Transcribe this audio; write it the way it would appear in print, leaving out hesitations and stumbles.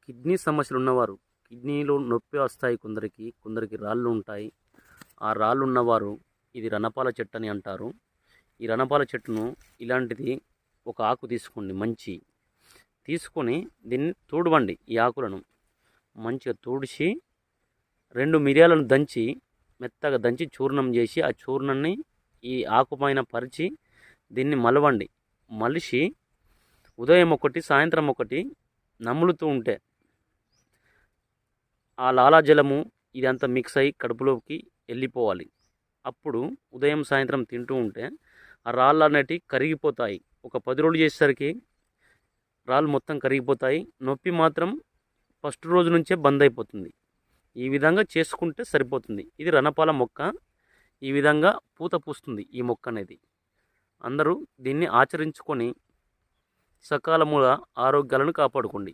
Kidney సమస్యలు ఉన్నవారు, కిడ్నీలో నొప్పి వస్తాయి కొందరికి, కొందరికి రాళ్ళు ఉంటాయి. ఆ రాళ్ళు ఉన్నవారు ఇది రణపాల చెట్టు అని అంటారు. ఈ రణపాల చెట్టును ఇలాంటిది ఒక ఆకు తీసుకోండి, మంచి తీసుకొని దీన్ని తూడవండి. ఈ ఆకులను మంచిగా తూడిచి 2 మిరియాలను దంచి మెత్తగా దంచి చూర్ణం చేసి ఆ చూర్ణాన్ని ఈ ఆకు పైన పరిచి దీన్ని మలవండి. మలిసి ఉదయం ఒకటి సాయంత్రం ఒకటి నములుతూ ఉంటే ఆ లాలాజలము ఇదంతా మిక్స్ అయ్యి కడుపులోకి వెళ్ళిపోవాలి. అప్పుడు ఉదయం సాయంత్రం తింటూ ఉంటే ఆ రాళ్ళు అనేటివి కరిగిపోతాయి. ఒక 10 రోజులు చేసేసరికి రాళ్ళు మొత్తం కరిగిపోతాయి. నొప్పి మాత్రం ఫస్ట్ రోజు నుంచే బంద్ అయిపోతుంది. ఈ విధంగా చేసుకుంటే సరిపోతుంది. ఇది రణపాల మొక్క. ఈ విధంగా పూత పూస్తుంది ఈ మొక్క అనేది. అందరూ దీన్ని ఆచరించుకొని సకాలముగా ఆరోగ్యాలను కాపాడుకోండి.